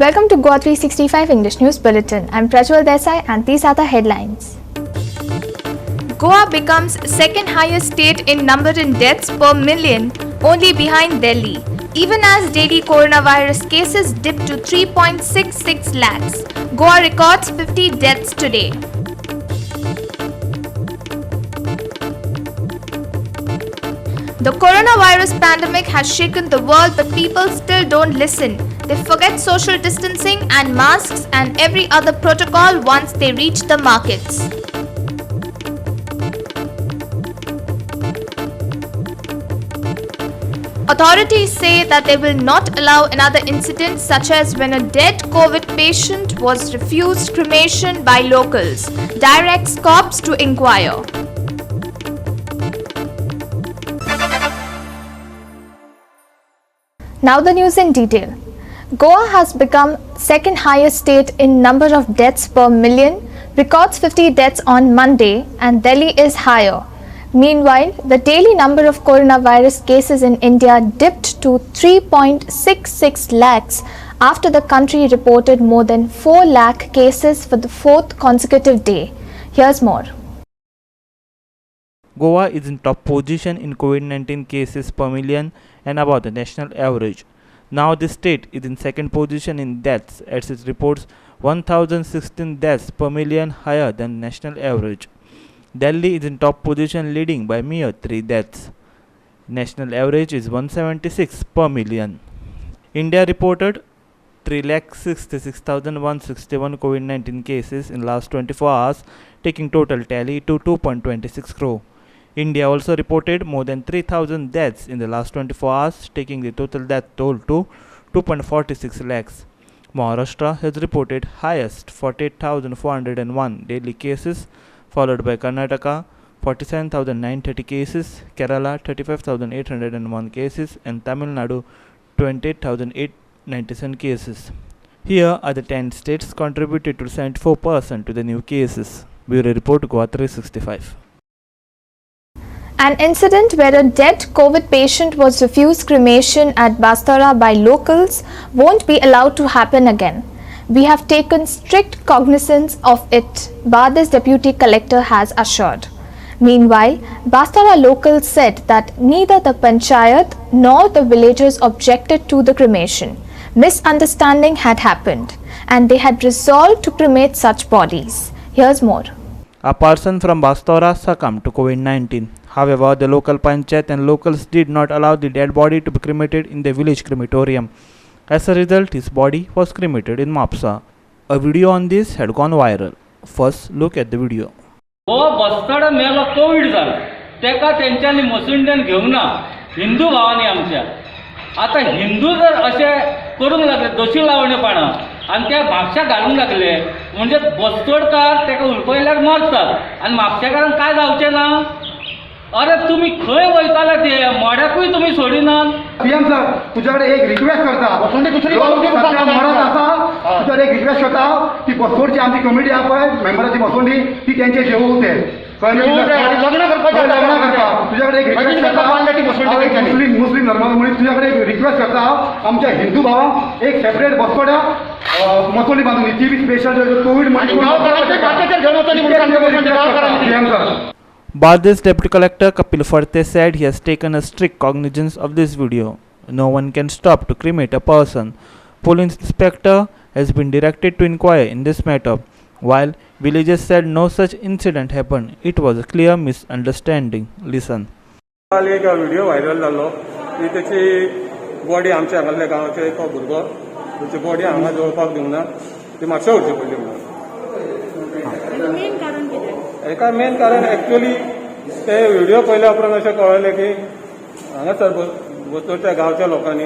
Welcome to Goa 365 English News Bulletin. I'm Prajwal Desai and these are the headlines. Goa becomes second highest state in number in deaths per million, only behind Delhi. Even as daily coronavirus cases dip to 3.66 lakhs, Goa records 50 deaths today. The coronavirus pandemic has shaken the world, but people still don't listen. They forget social distancing and masks and every other protocol once they reach the markets. Authorities say that they will not allow another incident such as when a dead COVID patient was refused cremation by locals. Directs cops to inquire. Now the news in detail. Goa has become second highest state in number of deaths per million, records 50 deaths on Monday, and Delhi is higher. Meanwhile, the daily number of coronavirus cases in India dipped to 3.66 lakhs after the country reported more than 4 lakh cases for the fourth consecutive day. Here's more. Goa is in top position in COVID-19 cases per million and above the national average. Now the state is in second position in deaths as it reports 1016 deaths per million, higher than national average. Delhi is in top position leading by mere 3 deaths. National average is 176 per million. India reported 3,66,161 COVID-19 cases in last 24 hours, taking total tally to 2.26 crore. India also reported more than 3,000 deaths in the last 24 hours, taking the total death toll to 2.46 lakhs. Maharashtra has reported highest 48,401 daily cases, followed by Karnataka 47,930 cases, Kerala 35,801 cases, and Tamil Nadu 28,897 cases. Here are the 10 states contributed to 74% to the new cases. Bureau Report, Goa 365. An incident where a dead COVID patient was refused cremation at Bastara by locals won't be allowed to happen again. We have taken strict cognizance of it, Bardez Deputy Collector has assured. Meanwhile, Bastara locals said that neither the Panchayat nor the villagers objected to the cremation. Misunderstanding had happened and they had resolved to cremate such bodies. Here's more. A person from Bastara succumbed to COVID-19. However, the local panchayat and locals did not allow the dead body to be cremated in the village crematorium. As a result, his body was cremated in Mapsa. A video on this had gone viral. First, look at the video. बस्ताडा मेलो Covid जाला तेका तेंच्यांनी मसुंड्यान घेवना हिंदू भावांनी आमच्या आता हिंदू जर असे करूंक लागले दोशी लावणेपणा आणि त्या म्हापशा घालूंक लागले म्हणजे बस्तोडकार तेका उलपयल्यार मरतात आणि म्हापशेकारांक काय जावचें ना अरे तुम्ही खंय वयताले ते मोड्याकूय तुम्ही सोडिनात. पीएम सर तुझ्याकडे एक रिक्वेस्ट करता तुझ्याकडे एक रिक्वेस्ट करता ती बसोडची आमची कमिटी आहा पळय मेंबराची बसोंडी ती त्यांचे जेवू ते लग्न करता तुझ्याकडे एक रिक्वेस्ट करता मुस्लिम धर्मामुळे तुझ्याकडे एक रिक्वेस्ट करता आमच्या हिंदू भावांक एक सेपरेट बसोड्या मसोली बांधून ती बी स्पेशल कोविड मध्ये PM sir. Bardez Deputy Collector Kapil Farte said he has taken a strict cognizance of this video. No one can stop to cremate a person. Police inspector has been directed to inquire in this matter. While villagers said no such incident happened, it was a clear misunderstanding. Listen. काल एक video viral जालो की त्याची body आमच्या हांगासल्या गांवाचो एक भुरगो त्याची body हांगा दवरपाक दिवना ती म्हापशा व्हरची पडली म्हणून. एका मेन कारण एक्चुअली ते व्हिडिओ पयल्या उपरांत अशें कळलें की हांगासर बस्तोडच्या गांवच्या लोकांनी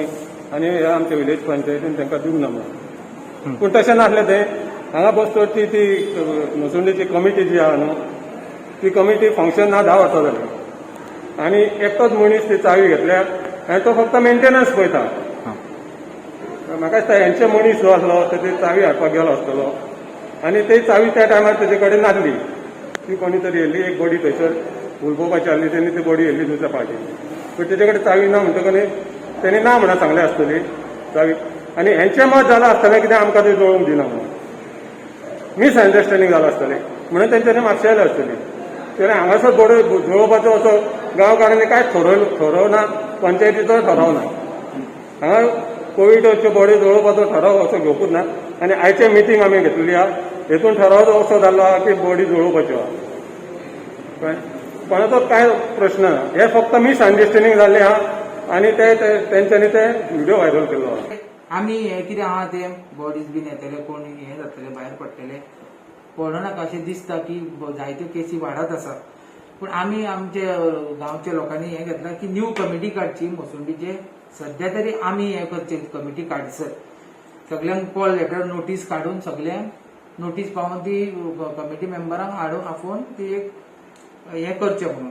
आनी हे आमच्या विलेज पंचायतीन तांकां दिवंक ना म्हणून. पूण तशें नासलें तें हांगा बस्तोडची ती मसुंडेची कमिटी जी आहा न्हू ती कमिटी फंक्शन ना 10 वर्सां जाली आनी एकटोच मनीस ती चावी घेतल्या आनी तो फक्त मेंटेनन्स पळयता. म्हाका दिसता हेंचे मनीस जो आसलो तो ती चावी हाडपाक गेलो आसतलो आनी ती चावी त्या टायमार तेजे कडेन नासली. ती कोणी तरी येयल्ली एक बॉडी थंयसर उलपोवपाची आसली तेणी ती बॉडी येयल्ली दुसऱ्या पार्टीन पण तेजे कडेन चावी ना म्हणटकच तेणी ना म्हणून सांगलें आसतली चावी आनी हेंचें मत जालां आसतलें कितें आमकां ते जोळूंक दिना म्हणून मिसअंडरस्टँडींग जालां आसतलें म्हणून तेंच्यांनी म्हापशा आयल्या आसतली कित्याक हांगासर बॉडी जुळोवपाचो असो गांवकारांनी कांयच थारावना पंचायतीचो थाराव ना हांगा कोविडच्यो बॉडी जुळोवपाचो थाराव असो घेवपूच ना आनी आयचें मिटींग आमी घेतलेली आहा हेतून थाराव असो जाल्लो आहा की बॉडी जुळोवपाच्यो आहा कळ्ळें कोणाचोच कांय प्रश्न ना हे फक्त मिसअंडरस्टँडींग जाल्लें आहा आनी तेंच्यांनी ते व्हिडिओ व्हायरल केल्लो आहा आमी हे कितें आहा ते बॉडीज बीन येतले कोण हे जातले भायर पडटले पडनाका अशें दिसता की जायत्यो केसी वाडत आसा पूण आमी आमचे गांवच्या लोकांनी हें घेतलां की न्यू कमिटी काडची मोसुंबीचे सध्या तरी आमी हें करचे कमिटी काडसर सगळ्यांक कॉल लेटर नोटीस काडून सगळ्यांक नोटीस पावोवन ती कमिटी मेंबरांक हाडून आफोवन ती एक हें करचें म्हणून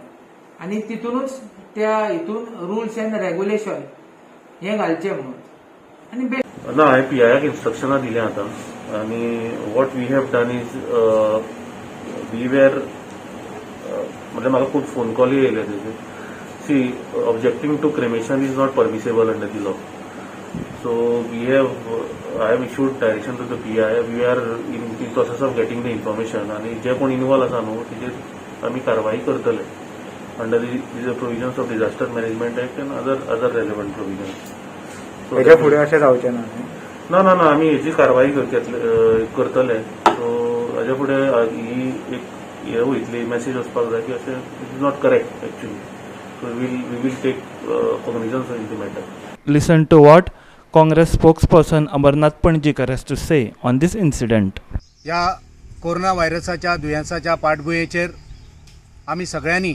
आनी तितूनच त्या हितून रुल्स एंड रेग्युलेशन हें घालचें म्हणून आनी ना हांवें PIक इन्स्ट्रक्शनां दिल्या आतां आनी what we have done is we were म्हणजे म्हाका खूब फोन कॉलूय येयले तेजे सी objecting to cremation is not permissible under the law so I have issued direction to the PI we are in process of getting the information आनी जे कोण इन्वॉल्व आसा न्हू तेजेर आमी कारवाई करतले under the provisions of disaster management act end other relevant provisions हेच्या फुडें अशें जावचें ना ना ना ना आमी हेची कारवाई करतले सो हाज्या फुडें ही एक हे वयतली मेसेज वचपाक जाय की अशें it is not correct actually so we will take cognizance in the matter Listen to what Congress spokesperson Amarnath Panjikar has to say on this incident. या कोरोना व्हायरसाच्या दुयेंसाच्या फाटभुंयेचेर आमी सगळ्यांनी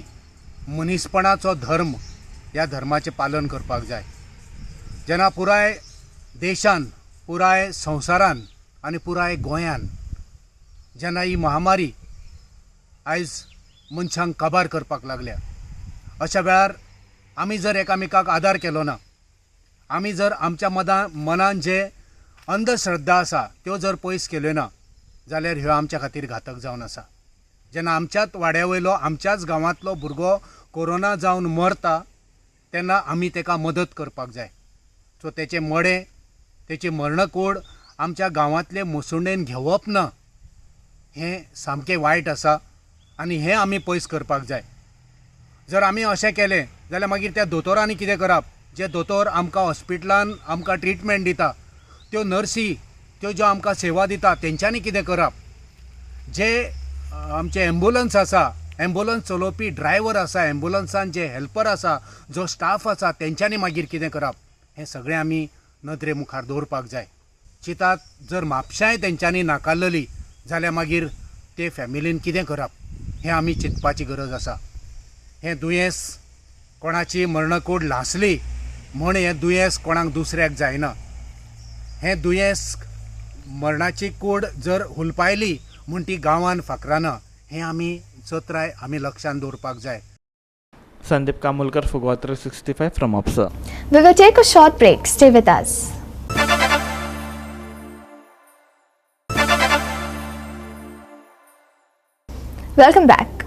मनीसपणाचो धर्म ह्या धर्माचें पालन करपाक जाय जेन्ना पुराय देशान पुराय संवसारान आनी पुराय गोंयान जेन्ना ही महामारी आयज मनशांक काबार करपाक लागल्या अशा वेळार आमी जर एकामेकाक आदार केलो ना आमी जर आमच्या मनान जे अंधश्रद्धा आसा त्यो जर पयस केल्यो ना जाल्यार ह्यो आमच्या खातीर घातक जावन आसा जेन्ना आमच्याच वाड्या वयलो आमच्याच गांवांतलो भुरगो कोरोना जावन मरता तेन्ना आमी ताका मदत करपाक जाय सो तेचे मडे तेची मरणकूड आमच्या गांवांतले मुसुंडेन घेवप ना हें सामकें वायट आसा आनी हें आमी पयस करपाक जाय जर आमी अशें केलें जाल्यार मागीर त्या दोतोरांनी कितें करप जे दोतोर आमकां हॉस्पिटलान आमकां ट्रिटमेंट दिता त्यो नर्सी त्यो ज्यो आमकां सेवा दिता तेंच्यांनी कितें करप जे आमचे एम्ब्युलन्स आसा एम्ब्युलन्स चलोवपी ड्रायव्हर आसा एम्ब्युलन्सान जे हेल्पर आसा जो स्टाफ आसा तेंच्यांनी मागीर कितें करप हें सगळें आमी नदरे मुखार दवरपाक जाय चिंतात जर म्हापशांय तेंच्यांनी नाकारलेली जाल्यार मागीर ते फॅमिलीन कितें करप हें आमी चिंतपाची गरज आसा हें दुयेंस कोणाची मरणकूड लासली म्हण हें दुयेंस कोणाक दुसऱ्याक जायना हें दुयेंस मरणाची कूड जर हुलपायली म्हूण ती गांवान फाकराना हें आमी सत्राय आमी लक्षांत दवरपाक जाय. Sandeep Kamulkar, Fugwa 365 from Apsa. We will take a short break. Stay with us. Welcome back.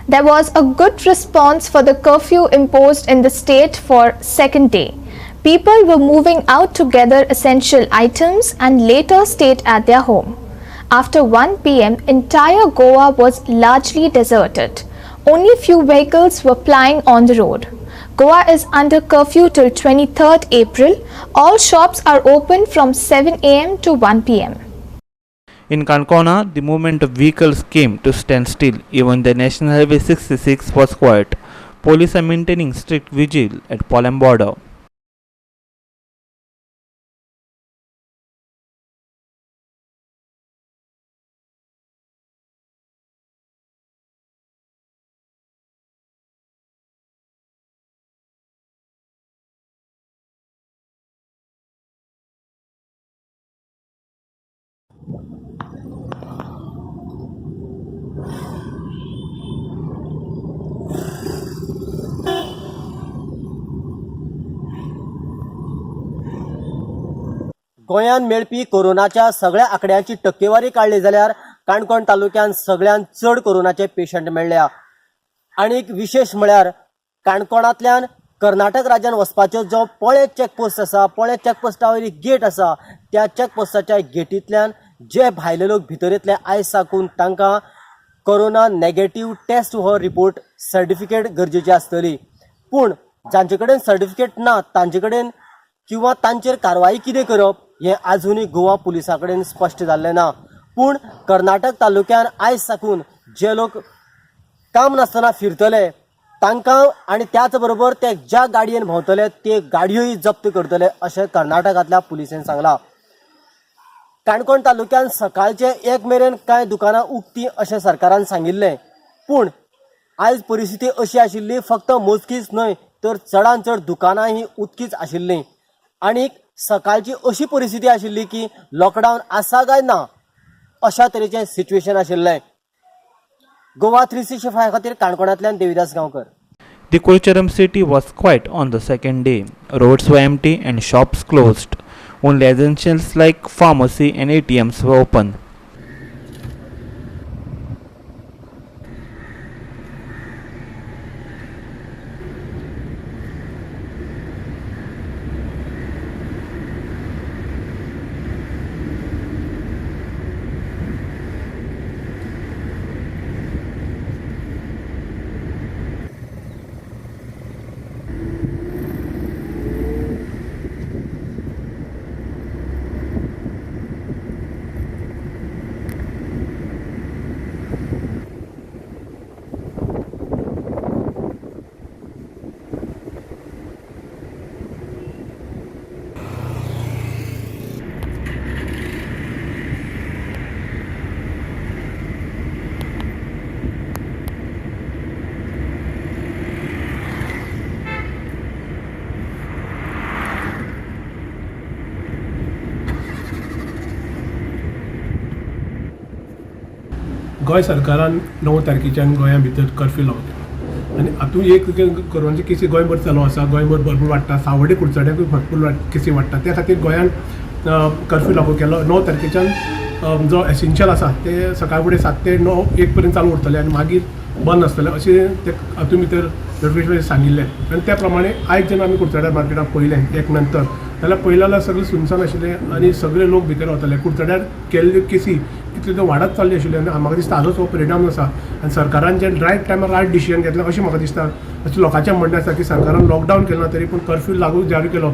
There was a good response for the curfew imposed in the state for second day. People were moving out to gather essential items and later stayed at their home. After 1 p.m., entire Goa was largely deserted. Only few vehicles were plying on the road. Goa is under curfew till 23rd April. All shops are open from 7 a.m. to 1 p.m. In Kankona, the movement of vehicles came to stand still. Even the National Highway 66 was quiet. Police are maintaining strict vigil at Palam border. गोंयांत मेळपी कोरोनाच्या सगळ्या आंकड्यांची टक्केवारी काडली जाल्यार काणकोण तालुक्यांत सगळ्यांत चड कोरोनाचे पेशंट मेळ्ळ्या. आनीक विशेष म्हळ्यार काणकोणांतल्यान कर्नाटक राज्यात वचपाचो जो पळे चॅकपोस्ट आसा, पळे चॅकपोस्टा वयली गेट आसा, त्या चॅकपोस्टाच्या गेटींतल्यान जे भायले लोक भितर येतले आयज साकून तांकां कोरोना नेगेटीव टेस्ट हो रिपोर्ट सर्टिफिकेट गरजेची आसतली. पूण जांचे कडेन सर्टिफिकेट ना तांचे कडेन किंवा तांचेर कारवाई कितें करप हें आजुनूय गोवा पुलिसा कडेन स्पश्ट जाल्लें ना. पूण कर्नाटक तालुक्यान आयज साकून जे लोक काम नासतना फिरतले तांकां आनी त्याच बरोबर ते ज्या गाडयेन भोंवतले ते गाडयोय जप्त करतले अशें कर्नाटकांतल्या पुलिसेन सांगलां. काणकोण तालुक्यात सकाळचे 1 मेरेन कांय दुकानां उक्तीं अशें सरकारान सांगिल्लें. पूण आयज परिस्थिती अशी आशिल्ली फक्त मोजकीच न्हय तर चडांत चड दुकानां ही उक्तींच आशिल्लीं. आनीक सकाळची अशी परिस्थिती आशिल्ली की लॉकडावन आसा काय ना अशा तरेचें सिच्युएशन आशिल्लें. गोवा 365 खातीर काणकोणांतल्यान Devidas Gaonkar. The Kolcharam city was quiet on the second day. Roads were empty and shops closed. Only essentials like pharmacy and ATMs were open. Goa सरकारान 9 तारखेच्यान गोंया भितर कर्फ्यू लावता आनी हातूंत एक कोरोनाची केसी गोंयभर चालू आसा. गोंयभर भरपूर वाडटा, सावड्डे कुडचड्याकूय भरपूर केसी वाडटा. त्या खातीर गोंयान कर्फ्यू लागू केलो. 9 तारखेच्यान जो एसेन्शियल आसा ते सकाळ फुडें 7 ते 9 1 पर्यंत चालू उरतले आनी मागीर बंद आसतले अशें ते हातूंत भितर नोटिफिकेशन सांगिल्लें. आनी त्या प्रमाणे आयज जेन्ना आमी कुडचड्या मार्केटाक पळयलें एक नंतर जाल्यार पळयलें सगळें सुनसान आशिल्लें आनी सगळे लोक भितर वताले. कुडचड्यार केल्ल्यो केसी कितल्यो त्यो वाडत चालल्यो आशिल्ल्यो आनी म्हाका दिसता हाजोच हो परिणाम आसा. आनी सरकारान जे रायट टायमार रायट डिसिजन घेतलें अशें म्हाका दिसता. अशें लोकांचें म्हणणें आसा की सरकारान लॉकडावन केलो ना तरी पूण कर्फ्यू लागू जारी केलो.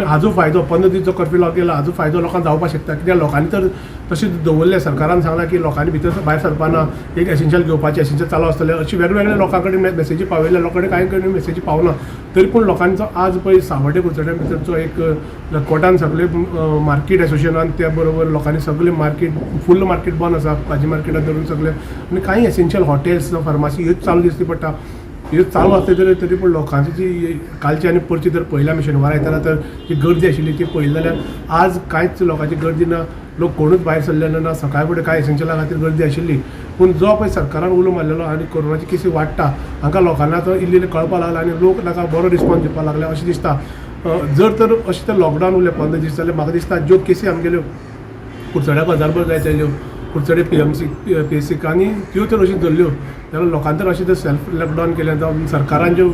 हाजो फायदो 15 दीस जो कर्फ्यू लागू केला हाजो फायदो लोकांक जावपाक शकता. कित्याक लोकांनी तर तशें दवरलें. सरकारान सांगलां की लोकांनी भितर भायर सरपाना, एक एसेन्शियल घेवपाचें, एसेन्शियल चालू आसतलें अशी वेगवेगळ्या लोकां कडेन मेसेजी पावयल्या. लोकांनी कांय कडेन मेसेजी पावना तरी पूण लोकांचो आज पळय सावड्डे कुडचड्या भितरचो एक कोर्टान सगळे मार्केट एसोसिएशनान त्या बरोबर लोकांनी सगळे मार्केट फूल मार्केट बंद आसा, भाजी मार्केटात धरून सगळे. आनी कांय एसेन्शियल हॉटेल्स फार्मासी ह्योच चालू दिसती पडटा. ह्यो चालू आसले तरी पूण लोकांची जी कालची आनी परची जर पळयल्या आमी शेनवारा येताना तर जी गर्दी आशिल्ली ती पळयली जाल्यार आज कांयच लोकांची गर्दी ना. लोक कोणूच भायर सरलेले ना. सकाळ फुडें कांय एसेन्शियला खातीर गर्दी आशिल्ली. पूण जो पळय सरकारान उलो मारलेलो आनी कोरोनाची केसी वाडटा हांकां लोकांना तो इल्लें कळपाक लागला आनी लोक ताका बरो रिस्पॉन्स दिवपाक लागले अशें दिसता. जर तर अशें तर लॉकडावन उरलें 15 दीस जाल्यार म्हाका दिसता ज्यो केसी आमगेल्यो कुडचड्याक हजारभर जाय तेज्यो कुडचडे PMC आनी त्यो तर अश्यो धरल्यो जाल्यार लोकांनी तर अशें जर सेल्फ लॉकडावन केलें जावं सरकारान ज्यो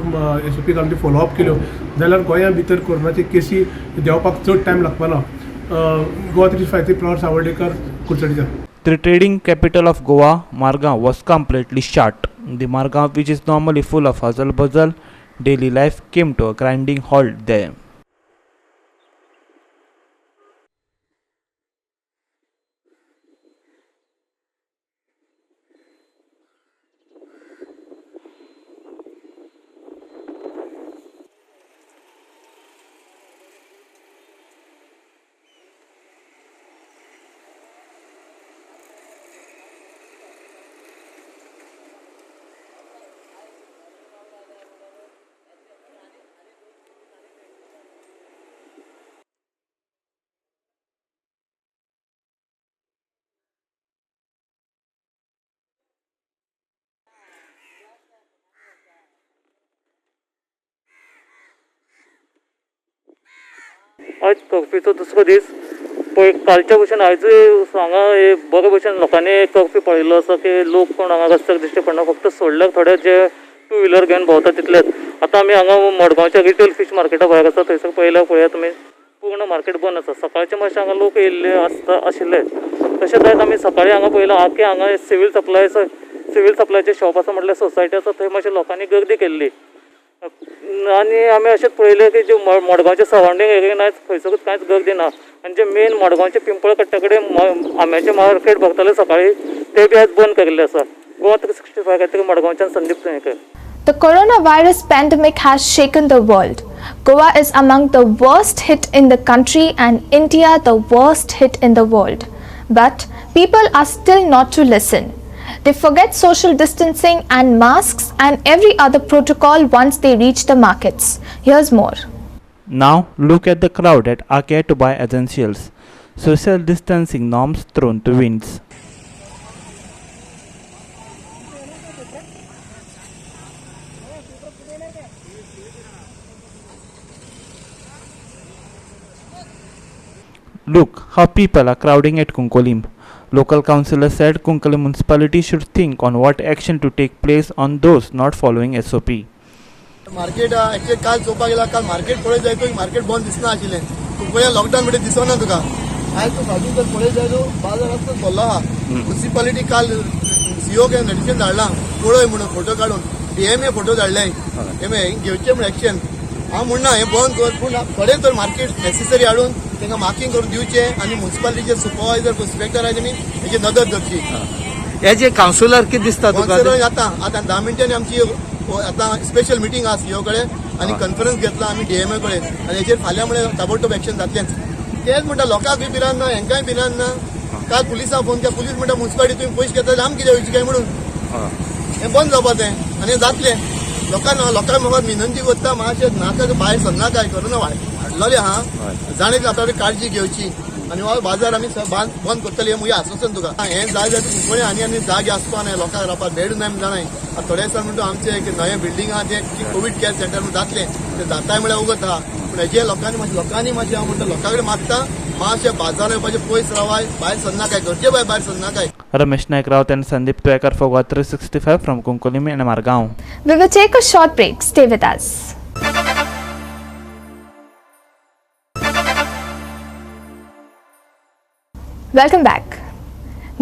SOP आमी फॉलोअप केल्यो जाल्यार गोंया भितर कोरोनाची केसी देंवपाक चड टायम लागपाना. गोवा 365 प्रॉर सावड्डेकर कुडचडेच्यान. The trading capital of Goa, Margao, was completely shut. The Margao, which is normally full of hustle bustle, daily life came to a grinding halt there. आज कर्फ्यूचो दुसरो दीस पळय कालच्या भशेन आयजूय हांगा बरे भशेन लोकांनी कर्फ्यू पळयल्लो आसा की लोक कोण हांगा रस्त्यार दिश्टी पडना. फक्त सोडल्यार थोडे जे 2 व्हिलर घेवन भोंवता तितलेच. आतां आमी हांगा मडगांवच्या रिटेल फीश मार्केटा भायर आसा थंयसर पळयल्यार तुमी पूर्ण मार्केट बंद आसा. सकाळचे मातशे हांगा लोक येयल्ले आशिल्ले. तशेंच आयज आमी सकाळीं हांगा पळयलां आख्खे हांगा सिवील सप्लायचे शॉप आसा म्हटल्यार सोसायटी आसा थंय मातशे लोकांनी गर्दी केल्ली. आनी आमी अशेंच पळयलें की जे मडगांवचे सरावंडींग एरियेन आयज खंयसरूच कांयच गर्दी ना. आनी जे मेन मडगांवचे पिंपळ कट्ट्या कडेन आंब्याचें मार्केट भरताले सकाळीं ते बी आयज बंद केल्ले आसा. गोवा 365 खातीर मडगांवच्यान Sandeep सैनीकर. The coronavirus pandemic has shaken the world. Goa is among the worst hit in the country and India the worst hit in the world. But people are still not to listen. They forget social distancing and masks and every other protocol once they reach the markets. Here's more. Now look at the crowd at Arcade to buy essentials. Social distancing norms thrown to winds. Look how people are crowding at Kunkolim. Local councillor said Kunkolim municipality should think on what action to take place on those not following SOP. Market actually काल चोवपाक गेला काल market पळय जाय तो market बंद दिसना आशिल्लें. तूं पळय लॉकडावन मध्ये दिसना तुका. आयज तूं फाटीं जर पळय जाय तो बाजारांत भरलो आहा. म्युनिसिपालिटी काल सीओ के नोटिफिकेशन धाडलां पळय म्हणून फोटो काडून डीएमए फोटो धाडले. घेवचे म्हण एक्शन हांव म्हणना हें बंद कर पूण थोडे तर मार्केट नेसेसरी हाडून तांकां मार्किंग करून दिवचे आनी म्युनिसिपालिटीचे सुपरवायझर इन्स्पेक्टर आहा तेमी हेची नदर धरची. हे जे कावन्सिलर कितें दिसता तुका कावन्सिलर आतां 10 मिनटांनी आमची आतां स्पेशल मिटींग आहा सीओ कडेन आनी कॉन्फरन्स घेतला आमी डीएमए कडेन आनी हेचेर फाल्यां म्हळ्यार ताबडतोब एक्शन जातलेंच. तेच म्हणटा लोकांकूय भिरांत ना हेंकांय भिरांत ना. काल पुलिसाक फोन केला पुलीस म्हणटा म्युनिसिपालिटी तुमी पयशे घेता आमी कितें वयचें काय म्हणून हें बंद जावपा तें आनी जातलें. लोकांक म्हाका विनंती करता मातशें नाका भायर सरनाकाय कोरोना वाडलोलें आहा जाणीक आतां काळजी घेवची आनी हो बाजार आमी बंद करतले हें मुगे आश्वासन तुका. हें जाय जाल्यार कुंकळी आनी जागे आसपा न्हय लोकांक रावपाक बेड नाय जाणाय. थोडे दिसान म्हणटा आमचे नवे बिल्डींग आहा ते कोवीड केअर सेंटर जातलें तें जाताय म्हळ्यार उगत आहा. पूण हेजे लोकांनी मातशें हांव म्हणटा लोकां कडेन मागता मातशें बाजार येवपाचें पयस रावाय भायर सरनाकाय घरचे भायर सरनाकाय. Ramesh Naik Raut and Sandeep Twekar for Goa 365 from Kunkolim and Margaon. We will take a short break. Stay with us. Welcome back.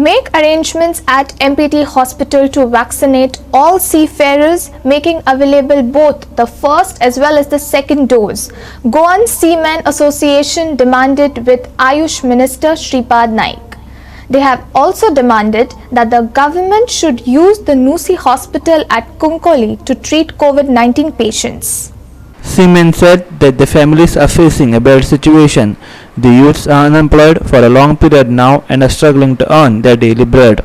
Make arrangements at MPT Hospital to vaccinate all seafarers, making available both the first as well as the second dose. Goan Seamen Association demanded with Ayush Minister Shripad Naik. They have also demanded that the government should use the Nusi Hospital at Kunkoli to treat COVID-19 patients. Seamen said that the families are facing a bad situation. The youths are unemployed for a long period now and are struggling to earn their daily bread.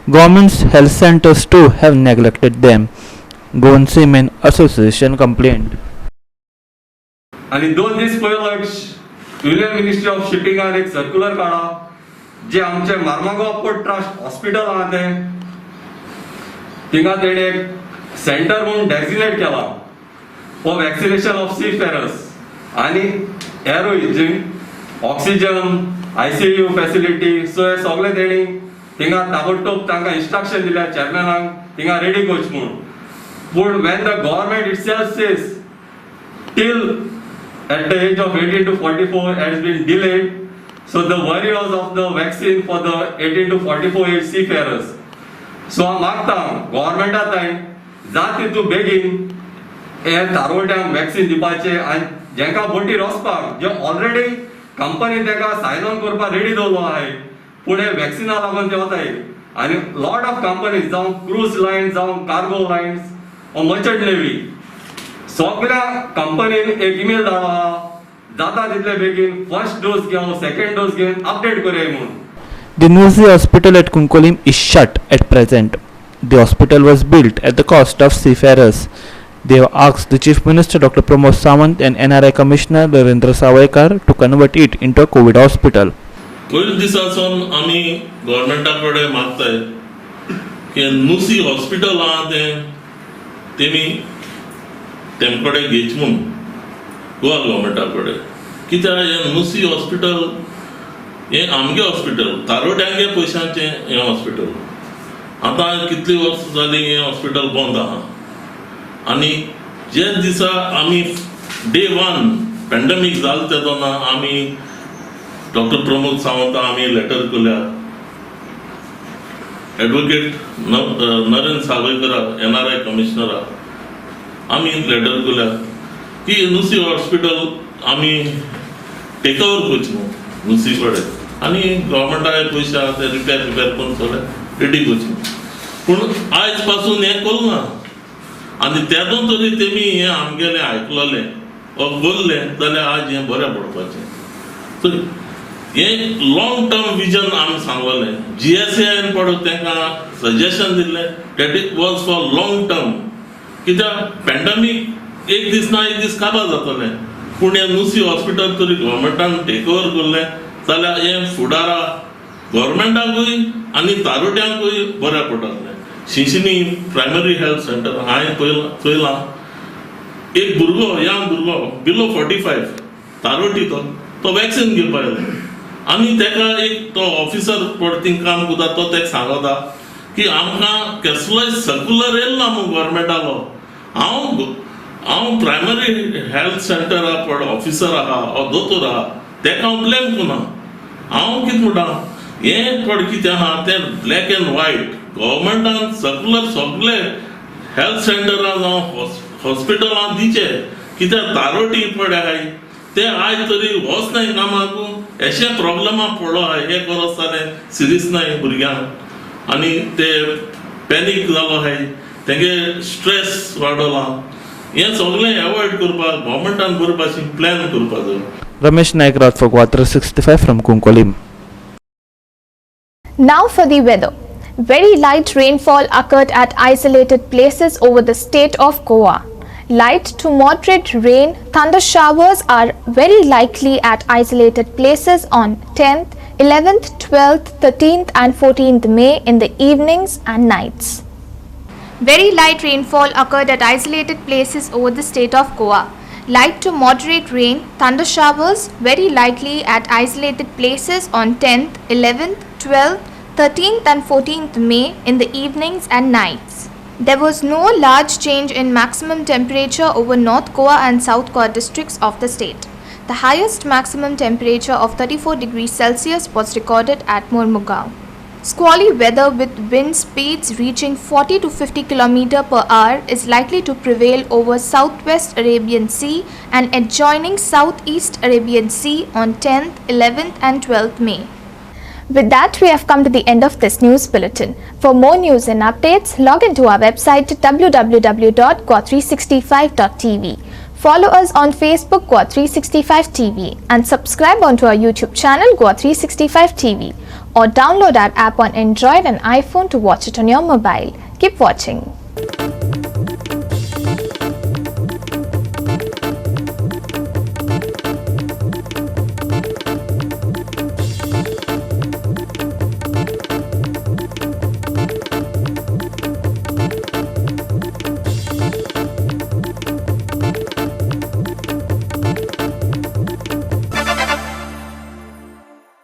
Government's health centers too have neglected them. Goan Seamen Association complained. आणि 2 दीस पयलीं union ministry of शिपिंगान एक circular काढा जे आमचे मार्मागांव port trust hospital आहा थिंगा तेणे एक सेंटर म्हणून डेझिग्नेट केला फॉर वॅक्सिनेशन ऑफ सीफेरर्स आनी एरोइजिंग ऑक्सिजन ICU फॅसिलिटी सो हे सगळे तेणी थिंगा ताबडतोब तांकां इन्स्ट्रक्शन दिल्या चेअरमॅनाक थिंगा रेडी करचे म्हणून. पूण Wien the government itself says till at the age of 18 to 44 has been delayed, so the warriors of the vaccine for the 18 to 44 age seafarers. So I'm asking government जात तू बेगीन हे तारवट्यांक vaccine दिवपाचे आनी जेंका बोटी वचपाक जे ऑलरेडी कंपनी ताका सायन ऑन करपाक रेडी दवरलो आहाय पूण हे वॅक्सिना लागून ते वताय आनी लॉट ऑफ कंपनीज जावं क्रूज लायन्स जावं cargo lines or merchant navy सगळ्या कंपनीन एक ईमेल धाडला जाता तितले बेगीन फर्स्ट डोस घेवन सेकंड डोस घेवन अपडेट करूया म्हणून. The Nusi Hospital at Kunkolim is shut at present. The hospital was built at the cost of seafarers. They have asked the Chief Minister Dr. Pramod Sawant and NRI Commissioner Narendra Savaikar to convert it into a COVID hospital. पयल्या दिसासून आमी गव्हर्नमेंटा कडेन मागताय की नुसी hospital आहा तेमी तेमकडे घेच म्हणून गोवा गव्हर्नमेंटा कडेन कित्याक हे नुसी हॉस्पिटल हे आमगे हॉस्पिटल तारोट्यांगे पयशांचे हे हॉस्पिटल आतां कितली वर्सां जाली हे हॉस्पिटल बंद आहा आनी जे दिसा आमी डे 1 पॅन्डेमीक जालें तेदोना आमी डॉक्टर प्रमोद सावंत आमी लेटर केल्या एडवोकेट नरेंद्र सावयकरा NRI कमिशनरा आमी लेटर केल्या की नुसी हॉस्पिटल आमी टेक ओवर करची न्हू नुसी कडेन आनी गव्हर्मेंटाचे पयशे आहा ते रिपेर करून सगळें रेडी करची पूण आयज पासून हें करूं ना आनी तेदो तरी तेमी हें आमगेलें आयकलोलें वा बोललें जाल्यार आज हें बरें पडपाचें सो हें लॉंग टर्म विजन आमी सांगलोलें GSAN पडो तांकां सजेशन दिल्लें that it was for long term कित्याक पॅन्डेमीक एक दीस ना एक दीस काबार जातलें पूण हें नुसी हॉस्पिटल तरी गव्हर्मेंटान टेक ओवर केल्लें जाल्यार हें फुडारा गव्हर्मेंटाकूय आनी तारुट्यांकूय बरें पडटलें शिंशिनी प्रायमरी हेल्थ सेंटर हांवें चोयलां एक भुरगो यंग भुरगो बिलो 45 तारोटी तो वॅक्सिन घेवपाक येयलो आनी ताका एक तो ऑफिसर पडती काम करता तो ताका सांगता की आमकां कसलोय सर्कुलर येयलो ना म्हूण गव्हर्मेंटालो हांव प्रायमरी हेल्थ सेंटरा पड ऑफिसर आहा ओ दोतोर आहा ताका हांव ब्लेम करिना हांव कितें म्हणटा हें पड कितें आहा तें ब्लॅक एंड व्हायट गव्हर्मेंटान सर्कुलर सगळे हेल्थ सेंटरान हॉस्पिटलां दिचे कित्याक तारोटी पड आहाय ते आयज तरी वचनाय कामाक अशे प्रॉब्लेमा पडलो आहाय हे करत जालें सिरियस नाय भुरग्यांक आनी ते पॅनीक जालो आहाय तेंगे स्ट्रेस वाडला हें सगळें एवॉयड करपाक गव्हर्मेंटान बरे भाशेन प्लॅन करपाक जाय. Ramesh Naik for Gua 365 from Kunkolim. Now for the weather. Very light rainfall occurred at isolated places over the state of Goa. Light to moderate rain, thunder showers are very likely at isolated places on 10th, 11th, 12th, 13th and 14th May in the evenings and nights. Very light rainfall occurred at isolated places over the state of Goa. Light to moderate rain, thunder showers very likely at isolated places on 10th, 11th, 12th, 13th and 14th May in the evenings and nights. There was no large change in maximum temperature over North Goa and South Goa districts of the state. The highest maximum temperature of 34 degrees Celsius was recorded at Mormugao. Squally weather with wind speeds reaching 40 to 50 km per hour is likely to prevail over Southwest Arabian Sea and adjoining Southeast Arabian Sea on 10th, 11th and 12th May. With that, we have come to the end of this news bulletin. For more news and updates, log into our website www.gua365.tv. Follow us on Facebook Gua365 TV and subscribe onto our YouTube channel Gua365 TV or download our app on Android and iPhone to watch it on your mobile. Keep watching.